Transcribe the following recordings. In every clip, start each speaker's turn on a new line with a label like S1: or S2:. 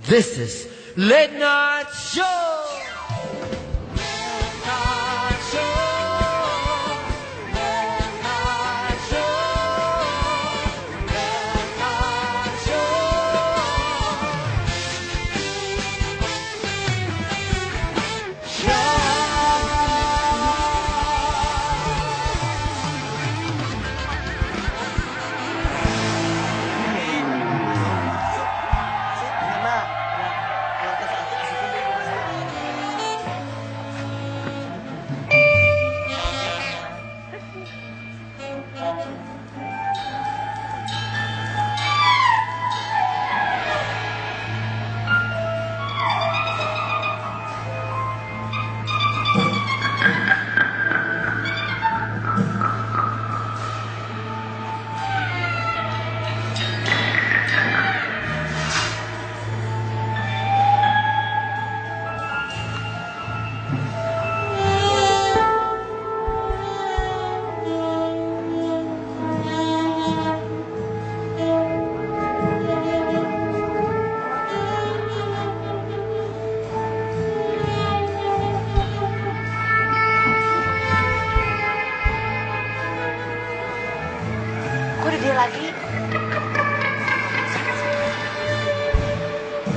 S1: This is Late Night Show.
S2: Dia lagi.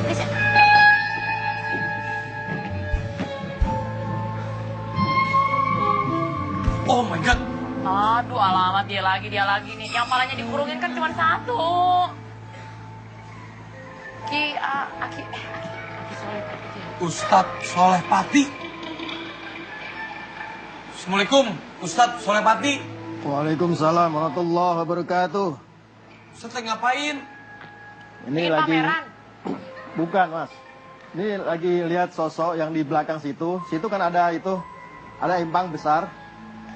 S2: Bisa.
S1: Oh my god.
S2: Aduh, alamat dia lagi nih. Yang palanya dikurungin kan cuma satu. Aki Soleh Pati.
S1: Ustadz Soleh Pati. Assalamualaikum, Ustadz Soleh Pati.
S3: Waalaikumsalam warahmatullahi wabarakatuh.
S1: Ustadz lagi ngapain?
S3: Ini
S2: Bikin
S3: lagi
S2: pameran.
S3: Bukan, Mas. Ini lagi lihat sosok yang di belakang situ. Situ kan ada empang besar.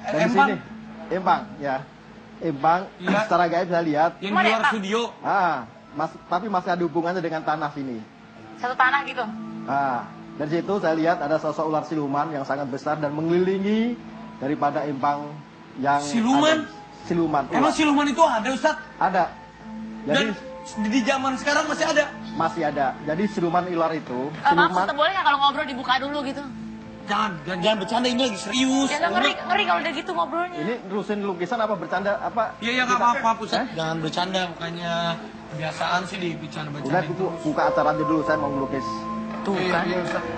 S3: Dan di
S1: Empang?
S3: sini empang, ya. Empang
S1: Iya.
S3: secara gaib saya lihat.
S1: Yang
S2: Mana
S1: di luar
S2: Pak?
S1: studio.
S3: Tapi masih ada hubungannya dengan tanah sini.
S2: Satu tanah gitu.
S3: Dari situ saya lihat ada sosok ular siluman yang sangat besar dan mengelilingi daripada empang yang
S1: Siluman?
S3: ada. Siluman.
S1: Emang
S3: ular.
S1: siluman itu ada, Ustadz?
S3: Ada. Jadi
S1: Dan di zaman sekarang masih ada?
S3: masih ada. Jadi siluman ular itu,
S2: Maksudnya boleh nggak kalau ngobrol dibuka dulu gitu?
S1: Jangan bercanda, ini lagi serius.
S2: Ya nggak ngeri kalau udah gitu ngobrolnya.
S3: ini nerusin lukisan apa bercanda apa?
S1: Iya, nggak apa-apa, Ustadz. Jangan bercanda, makanya kebiasaan sih
S3: Udah
S1: bercanda
S3: buka acara aja dulu, saya mau ngelukis.
S2: Tuh kan.
S1: Iya, Ustadz.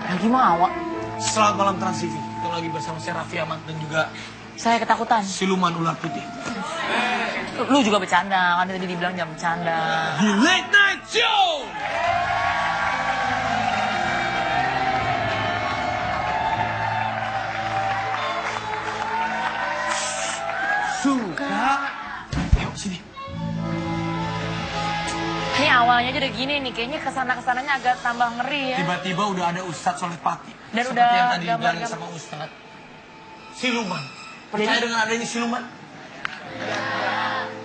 S2: Lagi mau.
S1: Selamat malam Trans TV. Kita lagi bersama saya Raffi Ahmad dan juga
S2: Saya ketakutan.
S1: siluman ular putih.
S2: Lu juga bercanda, kan tadi dibilang jangan bercanda.
S1: Di Late Night Show! Suka. Ayo sini.
S2: Ini awalnya aja udah gini nih, kayaknya kesana-kesananya agak tambah ngeri ya.
S1: Tiba-tiba udah ada Ustadz Soleh Pati.
S2: Dan
S1: Seperti
S2: udah
S1: yang tadi
S2: gambar-gambar.
S1: dibilangin sama Ustadz. Siluman. Percaya dengan adanya siluman?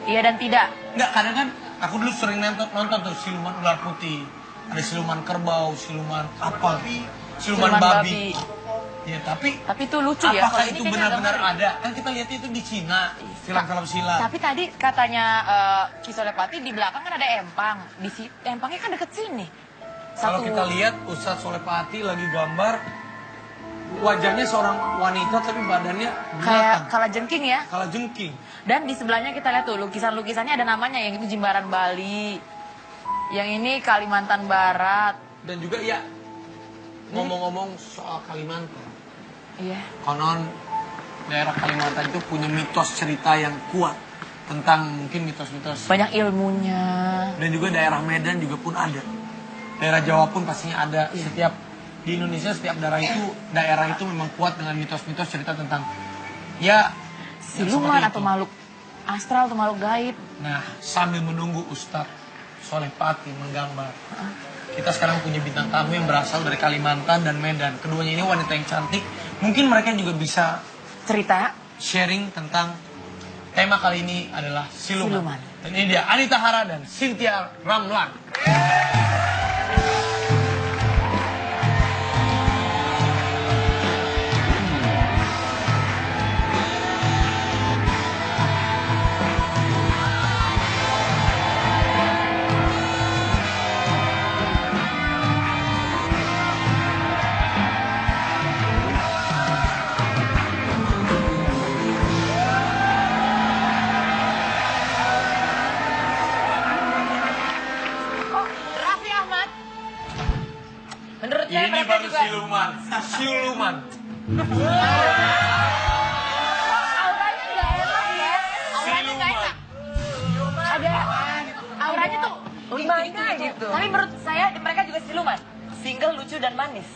S2: Iya dan tidak.
S1: Enggak, kadang kan aku dulu sering nonton tuh siluman ular putih. Ada siluman kerbau, siluman apa? Siluman babi. Ya, tapi
S2: itu lucu ya.
S1: apakah
S2: Kalau ini
S1: itu
S2: kayaknya
S1: benar-benar
S2: agak ngeri.
S1: ada? Kan kita lihat itu di Cina, film-film silat.
S2: Tapi tadi katanya Ki Solepati di belakang kan ada empang. Empangnya kan deket sini.
S1: Kalau kita lihat Ustadz Soleh Pati lagi gambar wajahnya seorang wanita tapi badannya
S2: kayak
S1: binatang.
S2: kalajengking ya.
S1: Kalajengking.
S2: Dan di sebelahnya kita lihat tuh lukisan-lukisannya ada namanya, yang itu Jimbaran Bali. Yang ini Kalimantan Barat.
S1: Dan juga ya ngomong-ngomong soal Kalimantan.
S2: Iya.
S1: Konon daerah Kalimantan itu punya mitos cerita yang kuat tentang mungkin mitos-mitos.
S2: Banyak ilmunya.
S1: Dan juga daerah Medan juga pun ada. Daerah Jawa pun pastinya ada.
S2: Iya.
S1: Setiap di Indonesia setiap daerah itu memang kuat dengan mitos-mitos cerita tentang ya
S2: Siluman
S1: seperti
S2: atau
S1: itu.
S2: makhluk astral atau makhluk gaib.
S1: Nah, sambil menunggu Ustadz Soleh Pati menggambar, kita sekarang punya bintang tamu yang berasal dari Kalimantan dan Medan. Keduanya ini wanita yang cantik. Mungkin mereka juga bisa
S2: Cerita
S1: sharing tentang tema kali ini adalah siluman.
S2: Siluman.
S1: Dan ini dia Anita Hara dan Cynthia Ramlan.
S2: Maksudnya
S1: Ini
S2: mereka
S1: baru
S2: juga
S1: siluman. Siluman.
S2: auranya nggak enak ya. Auranya nggak enak. Ada auranya tuh
S4: Gimana gitu?
S2: Tapi menurut saya mereka juga siluman.
S4: Single, lucu, dan manis.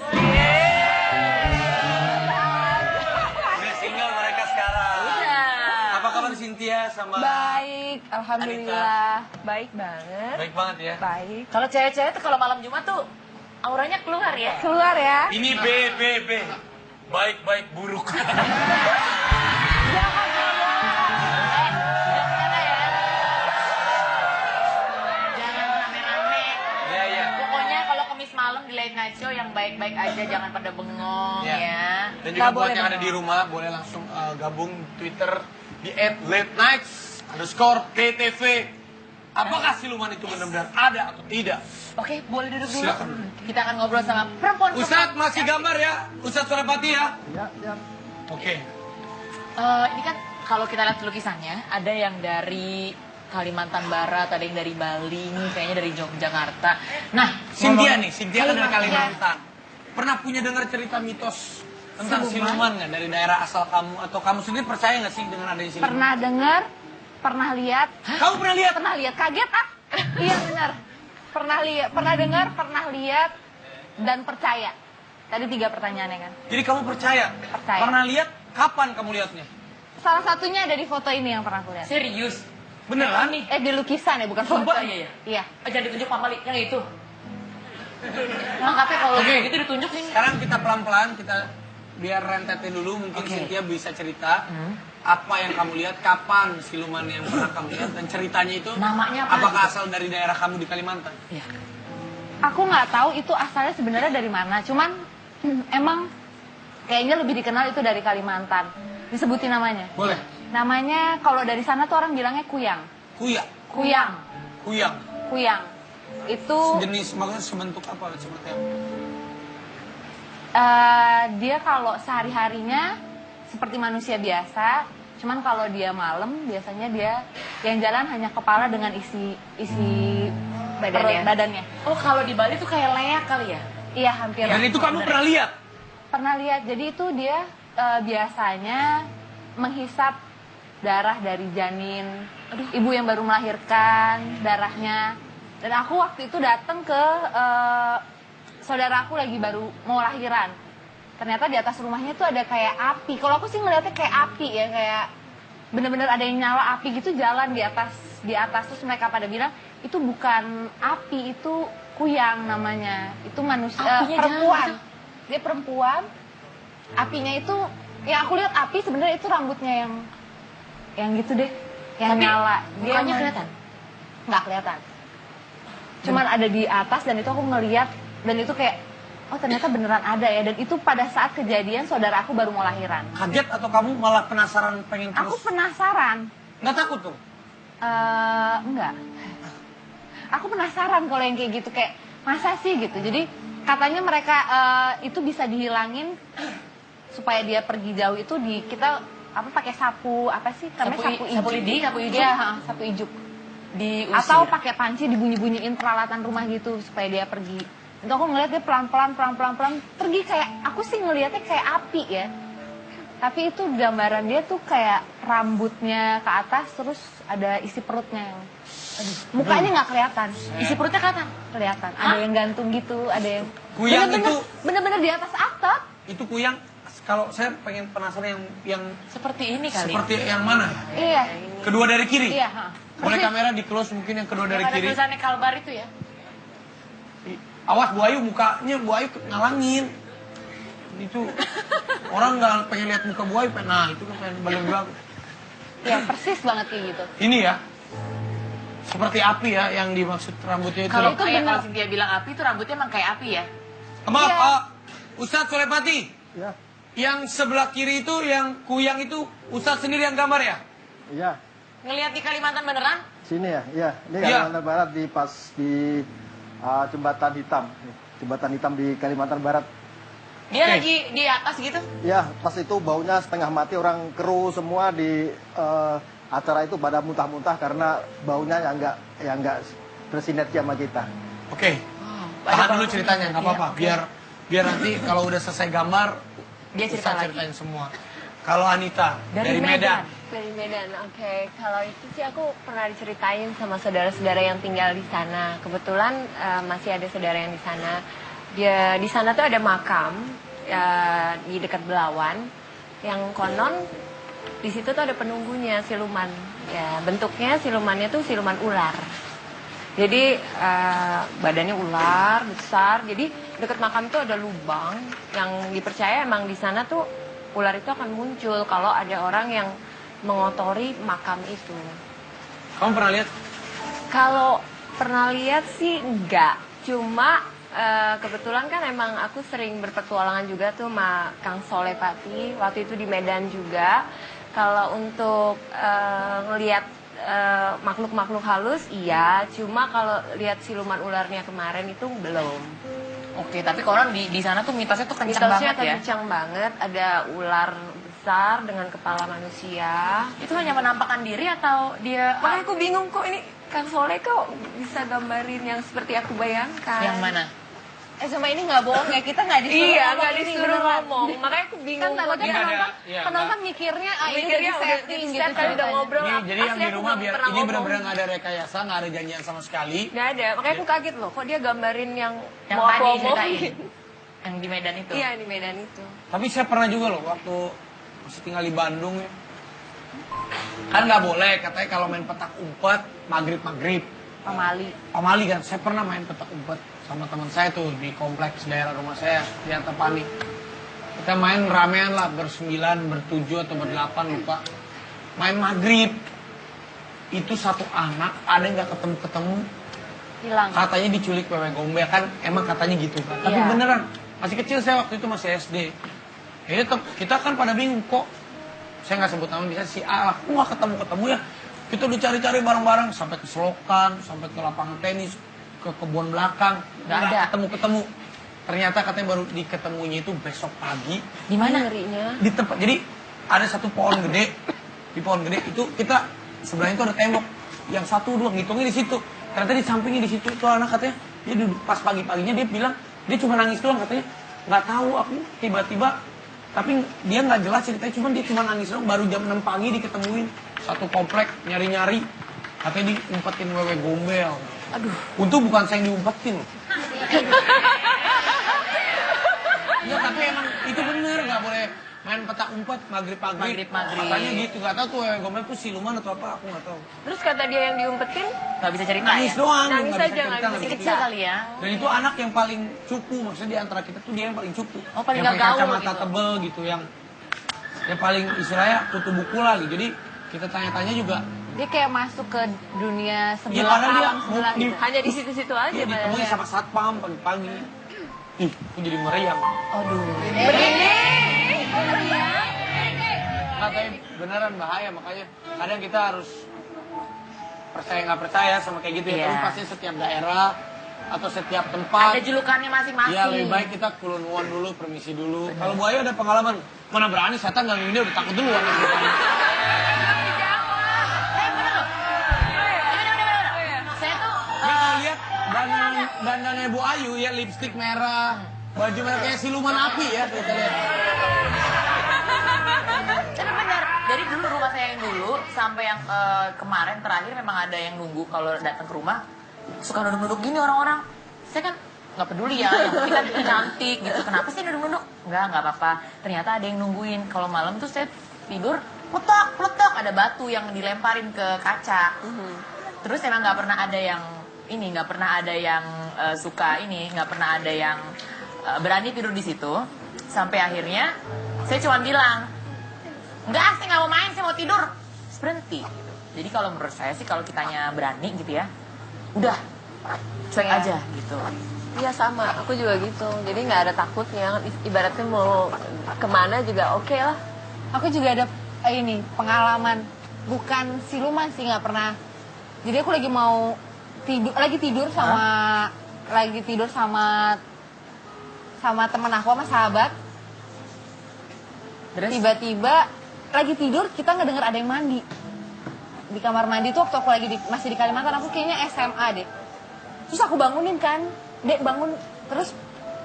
S1: Udah single mereka sekarang.
S2: Nah.
S1: Apa kabar Cynthia sama
S4: Baik, alhamdulillah. Baik banget.
S1: Baik banget ya.
S4: Baik.
S2: Kalau cewek-cewek tuh kalau malam Jumat tuh auranya keluar ya.
S4: Keluar ya.
S1: Ini B. Baik buruk.
S2: Jangan rame-rame.
S1: Ya.
S2: Pokoknya kalau kemis malam di late night show yang baik-baik aja, jangan pada bengong
S1: Ya.
S2: ya.
S1: Dan juga
S4: Nggak
S1: buat
S4: boleh
S1: yang ada di rumah boleh langsung gabung Twitter di @latenights_ttv. Apakah siluman itu benar-benar ada atau tidak?
S2: Oke, boleh duduk dulu.
S1: Silakan.
S2: Kita akan ngobrol sama perempuan.
S1: Ustadz masih gambar ya? Ustadz Surapati ya?
S3: Ya.
S1: Oke.
S2: Ini kan kalau kita lihat lukisannya, ada yang dari Kalimantan Barat, ada yang dari Bali, ini kayaknya dari Yogyakarta. Nah,
S1: Cynthia
S2: ngomong-
S1: nih, Cynthia kan dari
S2: Kalimantan.
S1: Kalimantan. Pernah punya dengar cerita mitos tentang
S2: Siluman?
S1: siluman nggak dari daerah asal kamu? Atau kamu sendiri percaya nggak sih dengan adanya siluman?
S4: Pernah dengar, pernah lihat,
S1: Kamu pernah lihat?
S4: pernah lihat. Kaget ah? Iya benar. Pernah lihat, pernah dengar, pernah lihat, dan percaya. Tadi 3 pertanyaannya kan.
S1: Jadi kamu percaya?
S4: Percaya.
S1: Pernah lihat? Kapan kamu lihatnya?
S4: Salah satunya ada di foto ini yang pernah aku lihat.
S2: Serius?
S1: Beneran?
S2: Nih.
S4: Di lukisan ya, bukan foto.
S2: Sumpah? Iya.
S4: Iya.
S2: Jangan ditunjuk Pak Mali, yang itu. Nah, katanya kalau
S1: Oke.
S2: gitu ditunjuk sih.
S1: Sekarang kita pelan-pelan, kita biar rentetin dulu. Mungkin
S2: Oke.
S1: Cynthia bisa cerita apa yang kamu lihat, kapan siluman yang pernah kamu lihat, dan ceritanya itu
S2: Namanya apa?
S1: apakah asal dari daerah kamu di Kalimantan?
S2: Iya.
S4: Aku nggak tahu itu asalnya sebenarnya dari mana. Cuman emang kayaknya lebih dikenal itu dari Kalimantan. Disebutin namanya.
S1: Boleh.
S4: Namanya kalau dari sana tuh orang bilangnya kuyang.
S1: Kuya.
S4: Kuyang.
S1: Kuyang.
S4: Kuyang. Itu
S1: Jenis, maksudnya sebentuk apa? Seperti apa?
S4: dia kalau sehari-harinya seperti manusia biasa. Cuman kalau dia malam biasanya dia yang jalan hanya kepala dengan isi
S2: Badannya.
S4: badannya.
S2: Oh, kalau di Bali tuh kayak leak kali ya?
S4: Iya hampir.
S1: Dan itu kamu pernah lihat?
S4: Pernah lihat. Jadi itu dia biasanya menghisap darah dari janin ibu yang baru melahirkan, darahnya. Dan aku waktu itu datang ke saudaraku lagi baru mau lahiran. Ternyata di atas rumahnya tuh ada kayak api. Kalau aku sih ngeliatnya kayak api ya, kayak bener-bener ada yang nyala api gitu jalan di atas terus mereka pada bilang itu bukan api, itu kuyang namanya. Itu manusia
S2: Apinya
S4: perempuan.
S2: jalan
S4: Dia perempuan. Apinya itu yang aku lihat api sebenarnya itu rambutnya yang gitu deh, yang
S2: Tapi
S4: nyala.
S2: mukanya kelihatan?
S4: Nggak kelihatan. Cuman ada di atas dan itu aku ngeliat dan itu kayak oh ternyata beneran ada ya, dan itu pada saat kejadian saudara aku baru mau lahiran.
S1: Kaget atau kamu malah penasaran pengen
S4: Aku
S1: terus?
S4: penasaran.
S1: Nggak takut tuh?
S4: Enggak. Aku penasaran kalau yang kayak gitu, kayak masa sih gitu. Jadi katanya mereka itu bisa dihilangin supaya dia pergi jauh itu kita apa pakai sapu apa sih namanya,
S2: Sapu lidi, sapu ijuk?
S4: Iya, sapu ijuk.
S2: Diusir.
S4: Atau pakai panci dibunyi-bunyiin peralatan rumah gitu supaya dia pergi. Itu aku ngeliat dia pelan-pelan pergi, kayak aku sih ngelihatnya kayak api ya. Tapi itu gambaran dia tuh kayak rambutnya ke atas terus ada isi perutnya. Mukanya nggak kelihatan.
S2: Isi perutnya kelihatan?
S4: Kelihatan. Ada yang gantung gitu, ada yang
S1: Kuyang
S4: bener-bener di atas atap.
S1: Itu kuyang, kalau saya pengen penasaran yang
S2: Seperti ini kali.
S1: seperti yang mana?
S4: Iya.
S1: Kedua dari kiri?
S4: Iya, ha.
S1: Boleh
S4: Persis.
S1: kamera di close mungkin yang kedua dari
S2: Yang ada
S1: kiri.
S2: tulisannya Kalbar itu ya?
S1: Awas Bu Ayu, mukanya Bu Ayu ngalangin. Itu orang nggak pengen lihat muka Bu Ayu, nah itu kan pengen balik belakang.
S4: Iya, persis banget kayak gitu.
S1: Ini ya, seperti api ya yang dimaksud rambutnya itu.
S2: Kalau
S4: itu
S2: kayak
S4: bener.
S2: kalau Cynthia bilang api itu rambutnya emang kayak api ya?
S1: Maaf,
S4: Iya.
S1: Ustadz Solepati,
S3: Ya,
S1: yang sebelah kiri itu yang kuyang itu Ustadz sendiri yang gambar ya?
S3: iya.
S2: Ngelihat di Kalimantan beneran?
S3: Sini ya, iya. Ini
S1: Iya.
S3: Kalimantan Barat di jembatan hitam. Jembatan hitam di Kalimantan Barat.
S2: Dia
S1: Oke.
S2: lagi di atas gitu?
S3: Ya, pas itu baunya setengah mati, orang kru semua di acara itu pada muntah-muntah karena baunya yang nggak bersinergi sama kita.
S1: Oke,
S2: Wow,
S1: tahan dulu ceritanya, nggak apa-apa.
S2: Iya, oke.
S1: Biar Biar nanti kalau udah selesai gambar,
S2: Dia cerita
S1: Ustadz
S2: lagi.
S1: ceritain semua. Kalau Anita, dari Medan.
S5: Dari Medan, oke. Kalau itu sih aku pernah diceritain sama saudara-saudara yang tinggal di sana. Kebetulan masih ada saudara yang di sana. Dia di sana tuh ada makam di dekat Belawan, yang konon di situ tuh ada penunggunya, siluman. Ya, bentuknya silumannya tuh siluman ular. Jadi badannya ular besar. Jadi dekat makam itu ada lubang yang dipercaya emang di sana tuh ular itu akan muncul kalau ada orang yang mengotori makam itu.
S1: Kamu pernah lihat?
S5: Kalau pernah lihat sih enggak. Cuma kebetulan kan emang aku sering berpetualangan juga tuh sama Kang Soleh Pati. Waktu itu di Medan juga. Kalau untuk ngelihat makhluk-makhluk halus, iya. Cuma kalau lihat siluman ularnya kemarin itu belum.
S2: Oke, tapi konon di sana tuh mitosnya tuh kencang
S5: Mitosnya
S2: banget ya.
S5: kencang banget. Ada ular besar dengan kepala manusia.
S2: Itu hanya menampakkan diri atau dia
S5: Makanya aku bingung kok ini Kang Soleh kok bisa gambarin yang seperti aku bayangkan.
S2: yang mana?
S4: Sama ini nggak bohong ya, kita nggak disuruh
S5: Iya,
S4: ngomong
S5: nggak
S4: ini
S5: disuruh
S4: beneran.
S5: ngomong. Makanya aku
S4: Kan
S5: bingung kok
S4: takutnya
S5: dia
S1: ada-
S4: penonton,
S1: iya,
S4: penonton mikirnya ini
S5: mikirnya
S4: udah
S5: udah
S4: setting
S5: di
S4: gitu.
S5: set tadi udah
S4: ceritanya.
S5: ngobrol.
S1: Nih, jadi yang
S5: Asli
S1: di
S5: aku
S1: rumah
S5: belum
S1: biar
S5: pernah
S1: ini
S5: ngomong.
S1: benar-benar nggak ada rekayasa, nggak ada janjian sama sekali.
S5: Nggak ada, makanya aku kaget loh. Kok dia gambarin yang
S2: Yang
S5: mau
S2: tadi
S5: aku
S2: ceritain.
S5: omongin.
S2: Yang di Medan itu.
S5: Iya, di Medan itu.
S1: Tapi saya pernah juga loh waktu masih tinggal di Bandung ya. Kan nggak boleh katanya kalau main petak umpet maghrib.
S4: Pamali.
S1: Pamali kan, saya pernah main petak umpet sama teman saya tuh di kompleks daerah rumah saya di Antapani. Kita main ramean lah bersembilan, bertujuh atau berdelapan lupa. Main maghrib. Itu satu anak ada yang nggak ketemu
S4: Hilang.
S1: katanya diculik wewe gombel kan emang katanya gitu kan. Tapi
S4: Iya.
S1: beneran masih kecil saya waktu itu masih SD. Jadi kita kan pada bingung kok. Saya nggak sebut nama bisa si A lah. Kok nggak ketemu ya? Kita udah cari-cari bareng-bareng sampai ke selokan, sampai ke lapangan tenis, ke kebun belakang.
S2: Nggak ada.
S1: Ketemu. Ternyata katanya baru diketemunya itu besok pagi
S2: Di mana?
S5: Ngerinya.
S1: di tempat. Jadi ada satu pohon gede. Di pohon gede itu kita sebelahnya itu ada tembok. Yang satu dua ngitungnya di situ. Ternyata di sampingnya di situ itu anak katanya dia duduk pas pagi-paginya dia bilang dia cuma nangis doang katanya. Nggak tahu aku tiba-tiba tapi dia nggak jelas ceritanya cuma dia cuma nangis doang baru jam 6 pagi diketemuin satu komplek nyari-nyari katanya diumpetin wewe gombel.
S2: Aduh.
S1: Untung bukan saya yang diumpetin loh. Iya tapi emang itu bener nggak boleh main petak umpet maghrib.
S2: Maghrib.
S1: Katanya gitu nggak tahu tuh wewe gombel tuh siluman atau apa aku nggak tahu.
S5: Terus kata dia yang diumpetin,
S2: Nggak bisa cerita
S1: Nangis
S2: ya?
S1: doang.
S5: Nangis
S1: nggak bisa
S5: aja,
S1: cerita,
S5: nggak
S1: nggak
S5: bisa
S1: bisa
S2: Kecil
S1: cerita.
S2: kali ya.
S1: Dan itu anak yang paling cupu, maksudnya di antara kita tuh dia yang paling cupu.
S2: Oh, paling
S1: yang
S2: nggak
S1: pakai
S2: gaul
S1: kacamata
S2: gitu.
S1: tebel gitu, yang paling istilahnya tutup buku lah gitu. Jadi kita tanya-tanya juga,
S4: Dia kayak masuk ke dunia
S1: ya
S4: sebelah
S1: padahal dia
S4: alam sebelah
S1: di,
S4: gitu.
S5: hanya di situ-situ aja.
S1: dia ditemui
S5: padahal.
S1: sama satpam pagi-pagi. Ih, aku jadi meriang.
S2: Aduh.
S1: Katanya beneran bahaya, makanya kadang kita harus percaya nggak percaya sama kayak gitu ya.
S2: Iya.
S1: Tapi pasti setiap daerah atau setiap tempat.
S2: Ada julukannya masing-masing.
S1: Iya lebih baik kita kulunwon dulu, permisi dulu. Kalau Buaya ada pengalaman, mana berani setan gangguin dia udah takut duluan.
S2: Saya tuh
S1: Dia kalau lihat dandannya Bu Ayu ya lipstik merah, baju merah kayak siluman api ya kita lihat.
S2: tapi benar. Dari dulu rumah saya yang dulu sampai yang kemarin terakhir memang ada yang nunggu kalau datang ke rumah suka nunduk-nunduk gini orang-orang. Saya kan nggak peduli ya, yang penting kan cantik gitu. Kenapa sih nunduk-nunduk? Nggak apa-apa. Ternyata ada yang nungguin. Kalau malam tuh saya tidur, pletok, ada batu yang dilemparin ke kaca. Terus emang nggak pernah ada yang ini, nggak pernah ada yang suka ini, nggak pernah ada yang berani tidur di situ. Sampai akhirnya saya cuma bilang, enggak, saya nggak mau main, saya mau tidur. Terus berhenti. Jadi kalau menurut saya sih kalau kitanya berani gitu ya, udah cuek aja gitu.
S5: Iya sama, aku juga gitu. Jadi nggak ada takutnya. Ibaratnya mau kemana juga oke lah.
S4: Aku juga ada ini pengalaman, bukan siluman sih, nggak pernah. Jadi aku lagi mau tidur, lagi tidur sama teman aku, sama sahabat.
S2: Terus
S4: Tiba-tiba lagi tidur kita ngedenger ada yang mandi di kamar mandi tuh waktu aku lagi masih di Kalimantan. Aku kayaknya SMA deh. Terus aku bangunin kan, Dek bangun. Terus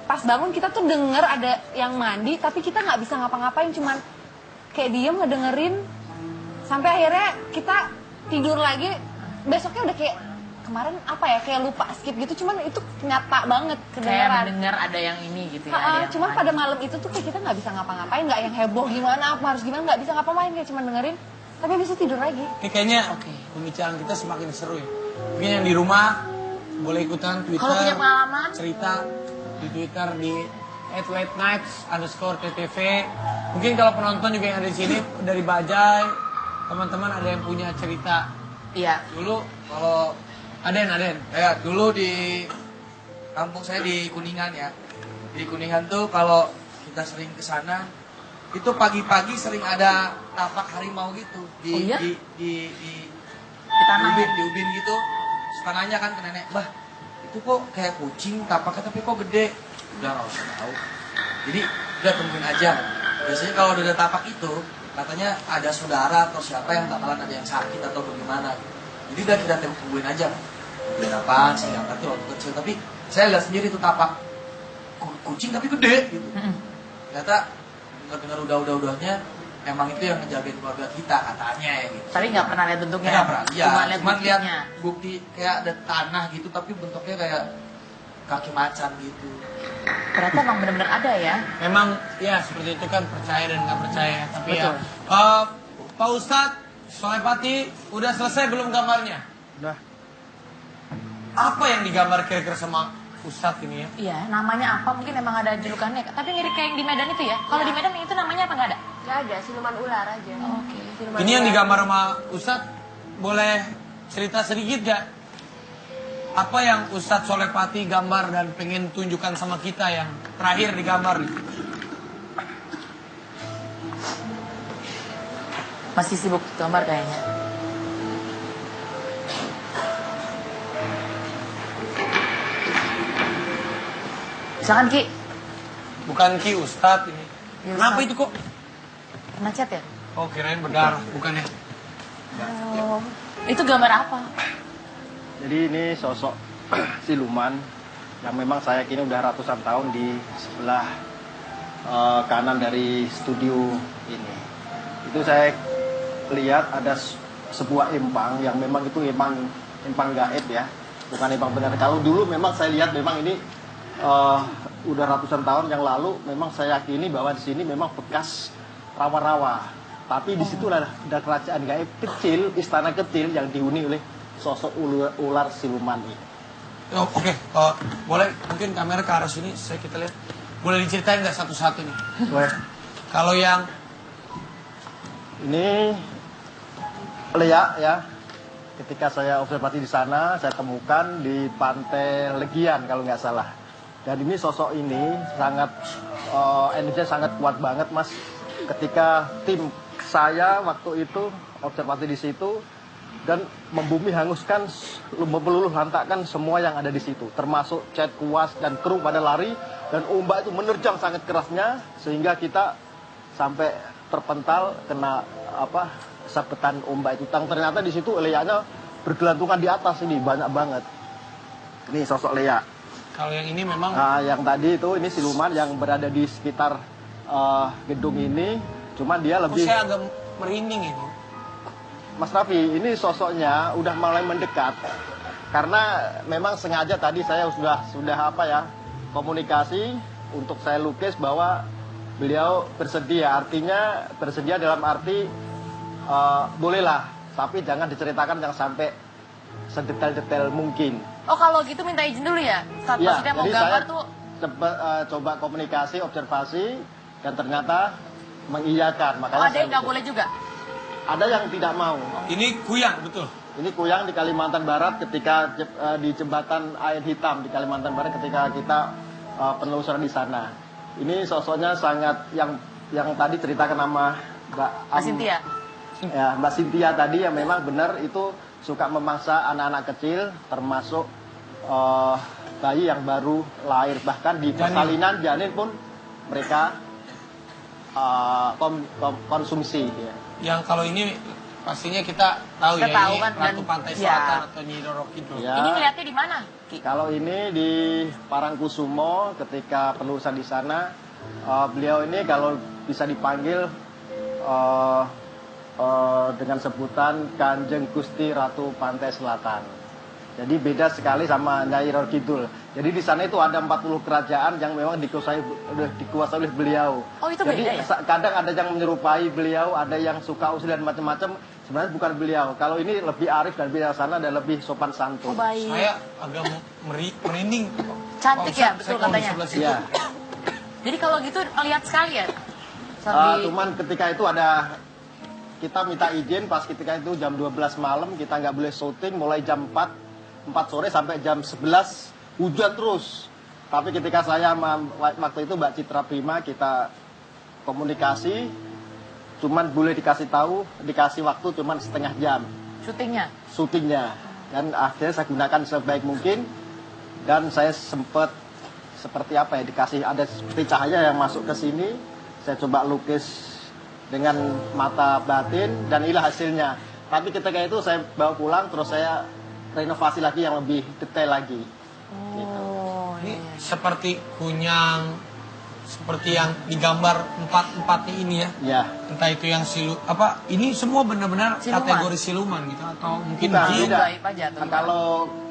S4: pas bangun kita tuh denger ada yang mandi, tapi kita nggak bisa ngapa-ngapain, cuman kayak diem ngedengerin sampai akhirnya kita tidur lagi. Besoknya udah kayak kemarin apa ya, kayak lupa skip gitu, cuman itu nyata banget
S2: Kayak
S4: kedengeran.
S2: mendengar ada yang ini gitu ya. ada yang
S4: Cuman
S2: mandi.
S4: pada malam itu tuh kayak kita nggak bisa ngapa-ngapain, nggak yang heboh gimana, apa harus gimana, nggak bisa ngapa-ngapain, kayak cuman dengerin, tapi bisa tidur lagi.
S1: Ini kayaknya pembicaraan kita semakin seru ya. Mungkin yang di rumah boleh ikutan Twitter.
S2: Kalau punya pengalaman,
S1: cerita di Twitter di @latenights_ttv. Mungkin kalau penonton juga yang ada di sini dari Bajai, teman-teman ada yang punya cerita.
S2: iya.
S6: Dulu kalau
S1: Aden.
S6: ya dulu di kampung saya di Kuningan ya. Di Kuningan tuh kalau kita sering ke sana itu pagi-pagi sering ada tapak harimau gitu
S2: Oh iya?
S6: di
S2: Di tanah
S6: ubin, di ubin gitu. Suka nanya kan ke nenek, "Bah, itu kok kayak kucing tapaknya tapi kok gede?" Udah nggak usah tahu. Jadi udah temuin aja. Biasanya kalau udah ada tapak itu katanya ada saudara atau siapa yang bakalan ada yang sakit atau bagaimana. Jadi udah kita tungguin aja. Tungguin apaan sih, yang waktu kecil. Tapi saya lihat sendiri tuh tapak kucing tapi gede gitu. Ternyata dengar udahnya emang itu yang ngejagain keluarga kita katanya ya gitu.
S2: Tapi nggak pernah lihat bentuknya.
S6: Nggak pernah, iya.
S2: Cuma lihat
S6: Cuma lihat
S2: buktinya.
S6: bukti kayak ada tanah gitu tapi bentuknya kayak kaki macan gitu.
S2: Ternyata emang benar-benar ada ya.
S1: Memang ya seperti itu kan, percaya dan nggak percaya. Tapi
S2: Betul.
S1: ya, Pak Ustadz Solepati udah selesai belum gambarnya?
S3: Udah.
S1: Apa yang digambar kira-kira sama Ustadz ini ya?
S2: Iya, namanya apa? Mungkin emang ada julukannya. Tapi mirip kayak yang di Medan itu ya. Kalau di Medan itu namanya apa nggak ada?
S5: Nggak ada, siluman ular aja.
S2: Oke.
S5: Siluman
S1: Ini yang
S5: ular.
S1: digambar sama Ustadz, boleh cerita sedikit gak? Apa yang Ustadz Solepati gambar dan pengen tunjukkan sama kita yang terakhir digambar nih?
S2: Masih sibuk gambar kayaknya. Silakan Ki.
S1: Bukan Ki Ustadz ini.
S2: Ya,
S1: Kenapa
S2: Ustadz.
S1: itu kok?
S2: Pernah chat ya?
S1: Oh kirain berdarah, bukan ya?
S2: Oh. Itu gambar apa?
S3: Jadi ini sosok siluman yang memang saya kini udah ratusan tahun di sebelah kanan dari studio ini. Itu saya lihat ada sebuah empang yang memang itu empang gaib ya, bukan empang benar. Kalau dulu memang saya lihat memang ini udah ratusan tahun yang lalu memang saya yakini bahwa di sini memang bekas rawa-rawa. Tapi di situ ada kerajaan gaib kecil, istana kecil yang dihuni oleh sosok ular siluman ini.
S1: Oh, Oke, boleh mungkin kamera ke arah sini, kita lihat. Boleh diceritain nggak satu-satu nih?
S3: Boleh.
S1: Kalau yang
S3: Ini Lea ya. Ketika saya observasi di sana, saya temukan di Pantai Legian kalau nggak salah. Dan ini sosok ini sangat energinya sangat kuat banget Mas. Ketika tim saya waktu itu observasi di situ dan membumi hanguskan, meluluh lantakkan semua yang ada di situ, termasuk cat kuas dan kru pada lari dan ombak itu menerjang sangat kerasnya sehingga kita sampai terpental kena sabetan ombak itu. Ternyata di situ Leanya bergelantungan di atas ini banyak banget. Ini sosok Lea.
S1: kalau yang ini memang
S3: Nah, yang tadi itu ini siluman yang berada di sekitar gedung ini, cuman dia lebih.
S1: saya agak merinding ini.
S3: Mas Raffi, ini sosoknya udah mulai mendekat karena memang sengaja tadi saya sudah komunikasi untuk saya lukis bahwa beliau bersedia, artinya bersedia dalam arti bolehlah, tapi jangan diceritakan yang sampai sedetail-detail mungkin.
S2: Oh kalau gitu minta izin dulu ya? Saat
S3: Ya,
S2: maksudnya mau
S3: jadi
S2: gambar
S3: saya
S2: tuh
S3: coba komunikasi, observasi, dan ternyata mengiyakan. Makanya
S2: ada
S3: saya
S2: yang nggak
S3: lukis.
S2: boleh juga?
S3: Ada yang tidak mau.
S1: Ini kuyang, betul.
S3: Ini kuyang di Kalimantan Barat ketika di jembatan air hitam di Kalimantan Barat ketika kita penelusuran di sana. Ini sosoknya sangat yang tadi ceritakan nama Mbak
S2: Cynthia?
S3: Ya, Mbak Cynthia tadi yang memang benar itu suka memangsa anak-anak kecil termasuk bayi yang baru lahir, bahkan di persalinan janin pun mereka konsumsi ya.
S1: Yang kalau ini pastinya kita tahu
S2: Kita
S1: ya
S2: tahu
S1: ini
S2: kan,
S1: Ratu
S2: dan-
S1: Pantai
S2: ya.
S1: Selatan atau Nyi Roro Kidul.
S3: Ya.
S2: Ini ngeliatnya di mana? Ki?
S3: Kalau ini di Parangkusumo ketika penulisan di sana, beliau ini kalau bisa dipanggil dengan sebutan Kanjeng Gusti Ratu Pantai Selatan. Jadi beda sekali sama Nyai Roro Kidul. Jadi di sana itu ada 40 kerajaan yang memang dikuasai oleh beliau.
S2: Oh, itu
S3: Jadi
S2: beda ya?
S3: kadang ada yang menyerupai beliau, ada yang suka usil dan macam-macam. Sebenarnya bukan beliau. Kalau ini lebih arif dan bijaksana dan lebih sopan
S2: Oh,
S3: santun.
S2: baik.
S1: Saya agak merinding.
S2: Cantik
S1: Pak
S2: ya,
S1: Ustadz,
S2: betul
S1: saya kalau di
S2: katanya.
S1: sebelah situ,
S3: Iya.
S2: Jadi kalau gitu ngeliat sekali ya? Saat di-
S3: Cuman ketika itu ada kita minta izin pas ketika itu jam 12 malam kita nggak boleh syuting mulai jam 4 sore sampai jam 11 hujan terus. Tapi ketika saya waktu itu Mbak Citra Prima kita komunikasi, cuman boleh dikasih waktu cuman setengah jam
S2: syutingnya.
S3: syutingnya, dan akhirnya saya gunakan sebaik mungkin dan saya sempat seperti apa ya, dikasih ada seperti cahaya yang masuk ke sini, saya coba lukis dengan mata batin dan inilah hasilnya. Tapi ketika itu saya bawa pulang terus saya renovasi lagi yang lebih detail lagi.
S2: Oh,
S1: Ini
S2: iya.
S1: seperti kunyang, seperti yang digambar empat-empatnya ini ya.
S3: Ya,
S1: Entah itu yang ini semua benar-benar
S2: Siluman.
S1: kategori siluman gitu atau mungkin
S3: Bukan,
S1: jin.
S3: tidak.
S2: Gaib aja tuh.
S3: Kalau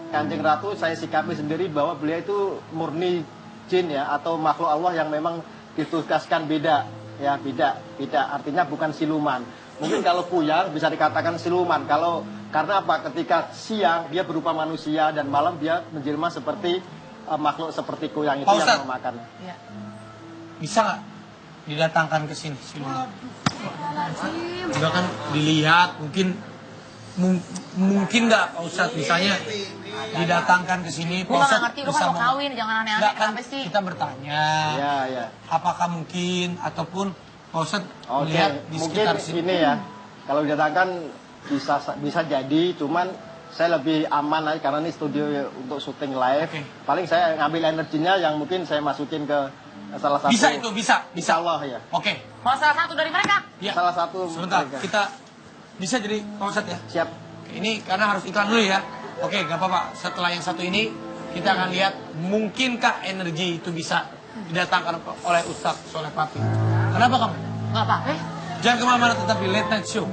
S3: Kanjeng Ratu saya sikapi sendiri bahwa beliau itu murni jin ya, atau makhluk Allah yang memang ditugaskan beda ya, beda artinya bukan siluman. Mungkin kalau kuyang bisa dikatakan siluman. Karena apa? Ketika siang dia berupa manusia dan malam dia menjelma seperti makhluk seperti kuyang itu
S1: Pak
S3: yang
S1: Ustadz.
S3: memakan.
S2: Iya.
S1: Bisa nggak didatangkan ke sini siluman? Juga kan dilihat mungkin nggak Pak Ustadz misalnya didatangkan ke sini.
S2: Gue nggak ngerti, lu kan mau kawin, jangan aneh-aneh,
S1: Nggak, kan
S2: kenapa sih?
S1: kita bertanya.
S3: Ya.
S1: Apakah mungkin ataupun Pak Ustadz
S3: Oke,
S1: melihat di
S3: mungkin
S1: sekitar sini.
S3: ini ya. Kalau didatangkan bisa jadi, cuman saya lebih aman aja karena ini studio untuk syuting live.
S1: Oke.
S3: Paling saya ngambil energinya yang mungkin saya masukin ke salah satu.
S1: Bisa itu, bisa.
S3: Insya Allah ya.
S1: Oke,
S2: Mau salah satu dari mereka?
S1: ya.
S3: Salah satu.
S1: Sebentar,
S3: mereka.
S1: kita bisa jadi Pak Ustadz ya.
S3: Siap.
S1: Oke, ini karena harus iklan dulu ya. Oke, gak apa-apa. Setelah yang satu ini, kita akan lihat mungkinkah energi itu bisa didatangkan oleh Ustadz Soleh Pati. Kenapa kamu?
S2: Nggak apa-apa.
S1: Jangan kemana-mana, tetap di Late Night Show.